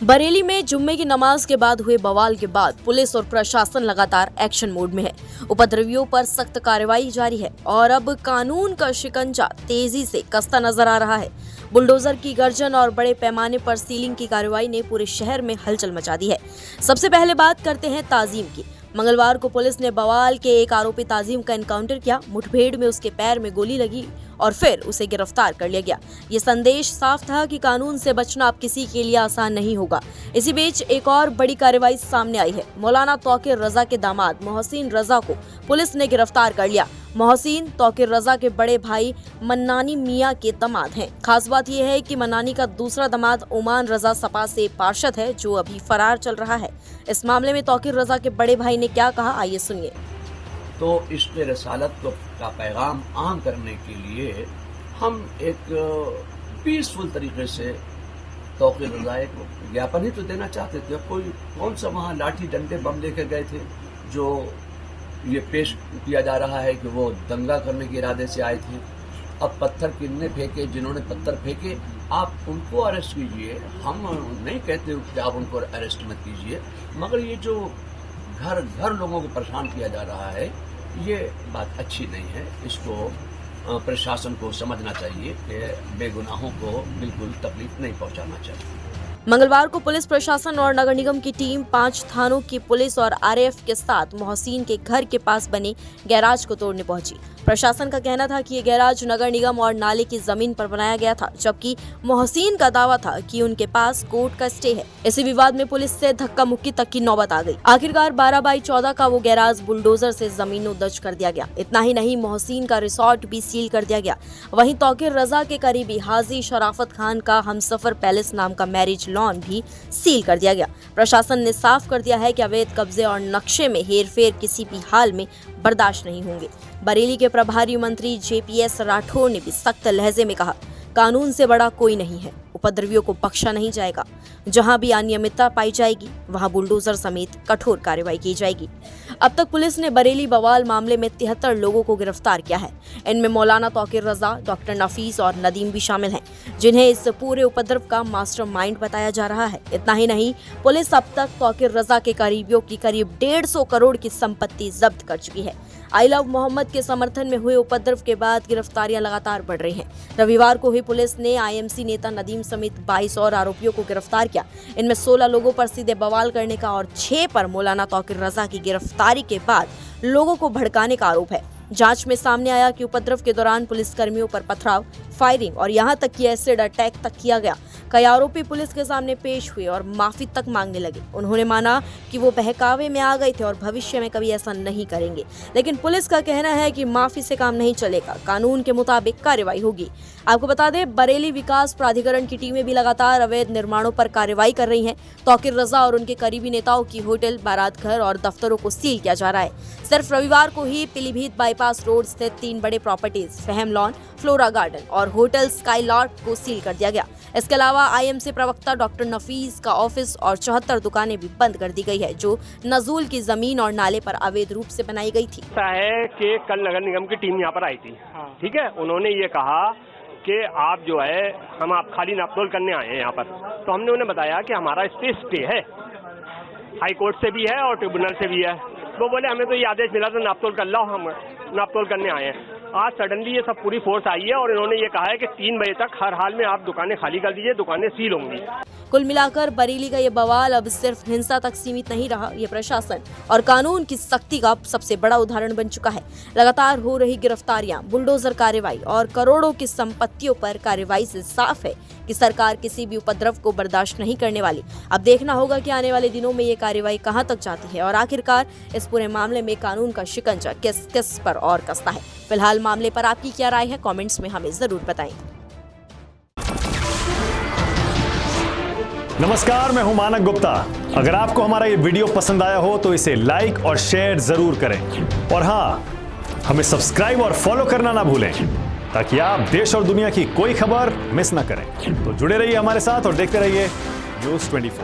बरेली में जुम्मे की नमाज के बाद हुए बवाल के बाद पुलिस और प्रशासन लगातार एक्शन मोड में है। उपद्रवियों पर सख्त कार्रवाई जारी है और अब कानून का शिकंजा तेजी से कसता नजर आ रहा है। बुलडोजर की गर्जन और बड़े पैमाने पर सीलिंग की कार्रवाई ने पूरे शहर में हलचल मचा दी है। सबसे पहले बात करते हैं ताजीम की। मंगलवार को पुलिस ने बवाल के एक आरोपी ताजीम का एनकाउंटर किया। मुठभेड़ में उसके पैर में गोली लगी और फिर उसे गिरफ्तार कर लिया गया। ये संदेश साफ था कि कानून से बचना अब किसी के लिए आसान नहीं होगा। इसी बीच एक और बड़ी कार्रवाई सामने आई है। मौलाना तौकीर रजा के दामाद मोहसिन रजा को पुलिस ने गिरफ्तार कर लिया। मोहसिन तौकीर रजा के बड़े भाई मन्नानी मियां के दामाद हैं। खास बात यह है कि मन्नानी का दूसरा दामाद ओमान रजा सपा से पार्षद है, जो अभी फरार चल रहा है। इस मामले में तौकीर रजा के बड़े भाई ने क्या कहा, आइए सुनिए। तो इश्क़ रसालत का पैगाम आम करने के लिए हम एक पीसफुल तरीके से तौकीर रजा एक ज्ञापन ही तो देना चाहते थे। कौन सा वहाँ लाठी डंडे बम लेकर गए थे जो ये पेश किया जा रहा है कि वो दंगा करने के इरादे से आए थे। अब पत्थर किन्ने फेंके, जिन्होंने पत्थर फेंके आप उनको अरेस्ट कीजिए। हम नहीं कहते कि आप उनको अरेस्ट मत कीजिए, मगर ये जो घर घर लोगों को परेशान किया जा रहा है ये बात अच्छी नहीं है। इसको प्रशासन को समझना चाहिए कि बेगुनाहों को बिल्कुल तकलीफ नहीं पहुंचाना चाहिए। मंगलवार को पुलिस प्रशासन और नगर निगम की टीम 5 थानों की पुलिस और आरएएफ के साथ मोहसिन के घर के पास बने गैराज को तोड़ने पहुंची। प्रशासन का कहना था कि ये गैराज नगर निगम और नाले की जमीन पर बनाया गया था, जबकि मोहसिन का दावा था कि उनके पास कोर्ट का स्टे है। इसी विवाद में पुलिस से धक्का मुक्की तक की नौबत आ गई। आखिरकार 12/14 का वो गैराज बुलडोजर से जमीनों-दज कर दिया गया। इतना ही नहीं, मोहसिन का रिसोर्ट भी सील कर दिया गया। वहीं तौकीर रजा के करीबी हाजी शराफत खान का हमसफर पैलेस नाम का मैरिज लॉन भी सील कर दिया गया। प्रशासन ने साफ कर दिया है कि अवैध कब्जे और नक्शे में हेरफेर किसी भी हाल में बर्दाश्त नहीं होंगे। बरेली के प्रभारी मंत्री JPS राठौर ने भी सख्त लहजे में कहा, कानून से बड़ा कोई नहीं है, उपद्रवियों को बख्शा नहीं जाएगा। जहां भी अनियमितता पाई जाएगी वहां बुलडोजर समेत कठोर कार्रवाई की जाएगी। अब तक पुलिस ने बरेली बवाल मामले में 73 लोगों को गिरफ्तार किया है। इनमें मौलाना तौकीर रजा, डॉक्टर नफीस और नदीम भी शामिल हैं, जिन्हें इस पूरे उपद्रव का मास्टरमाइंड बताया जा रहा है। इतना ही नहीं, पुलिस अब तक तौकीर रजा के करीबियों की करीब 150 करोड़ की संपत्ति जब्त कर चुकी है। आई लव मोहम्मद के समर्थन में हुए उपद्रव के बाद गिरफ्तारियां लगातार बढ़ रही हैं। रविवार को ही पुलिस ने IMC नेता नदीम समेत 22 और आरोपियों को गिरफ्तार किया। इनमें 16 लोगों पर सीधे बवाल करने का और 6 पर मौलाना तौकीर रजा की गिरफ्तारी के बाद लोगों को भड़काने का आरोप है। जांच में सामने आया कि उपद्रव के दौरान पुलिसकर्मियों पर पथराव, फायरिंग और यहां तक कि एसिड अटैक तक किया गया। कई आरोपी पुलिस के सामने पेश हुए और माफी तक मांगने लगे। उन्होंने माना कि वो बहकावे में आ गए थे और भविष्य में कभी ऐसा नहीं करेंगे। लेकिन पुलिस का कहना है कि माफी से काम नहीं चलेगा, कानून के मुताबिक कार्रवाई होगी। आपको बता दें, बरेली विकास प्राधिकरण की टीमें भी लगातार अवैध निर्माणों पर कार्रवाई कर रही हैं। तौकीर रजा और उनके करीबी नेताओं की होटल, बारात घर और दफ्तरों को सील किया जा रहा है। सिर्फ रविवार को ही पीलीभीत बाईपास रोड स्थित 3 बड़े प्रॉपर्टीज, फहम लॉन, फ्लोरा गार्डन और होटल स्काई लॉट को सील कर दिया गया। इसके अलावा IMC प्रवक्ता डॉक्टर नफीस का ऑफिस और 74 दुकानें भी बंद कर दी गई है, जो नजूल की जमीन और नाले पर अवैध रूप से बनाई गई थी। ऐसा है कि कल नगर निगम की टीम यहाँ पर आई थी, ठीक है। उन्होंने ये कहा कि आप जो है आप खाली नापतोल करने आए हैं यहाँ पर। तो हमने उन्हें बताया कि हमारा स्टे है, हाई कोर्ट से भी है और ट्रिब्यूनल से भी है। वो बोले हमें तो ये आदेश मिला था नापतोल कर लो, हम नापतोल करने आए हैं। आज सडनली ये सब पूरी फोर्स आई है और इन्होंने ये कहा है कि 3 बजे तक हर हाल में आप दुकानें खाली कर दीजिए, दुकानें सील होंगी। कुल मिलाकर बरेली का ये बवाल अब सिर्फ हिंसा तक सीमित नहीं रहा। ये प्रशासन और कानून की सख्ती का सबसे बड़ा उदाहरण बन चुका है। लगातार हो रही गिरफ्तारियां, बुलडोजर कार्रवाई और करोड़ों की संपत्तियों पर कार्रवाई से साफ है कि सरकार किसी भी उपद्रव को बर्दाश्त नहीं करने वाली। अब देखना होगा कि आने वाले दिनों में ये कार्रवाई कहां तक जाती है और आखिरकार इस पूरे मामले में कानून का शिकंजा किस किस पर और कसता है। फिलहाल मामले पर आपकी क्या राय है, कमेंट्स में हमें जरूर बताएं। नमस्कार, मैं हूं मानक गुप्ता। अगर आपको हमारा ये वीडियो पसंद आया हो तो इसे लाइक और शेयर जरूर करें और हां, हमें सब्सक्राइब और फॉलो करना ना भूलें ताकि आप देश और दुनिया की कोई खबर मिस ना करें। तो जुड़े रहिए हमारे साथ और देखते रहिए न्यूज़ 24।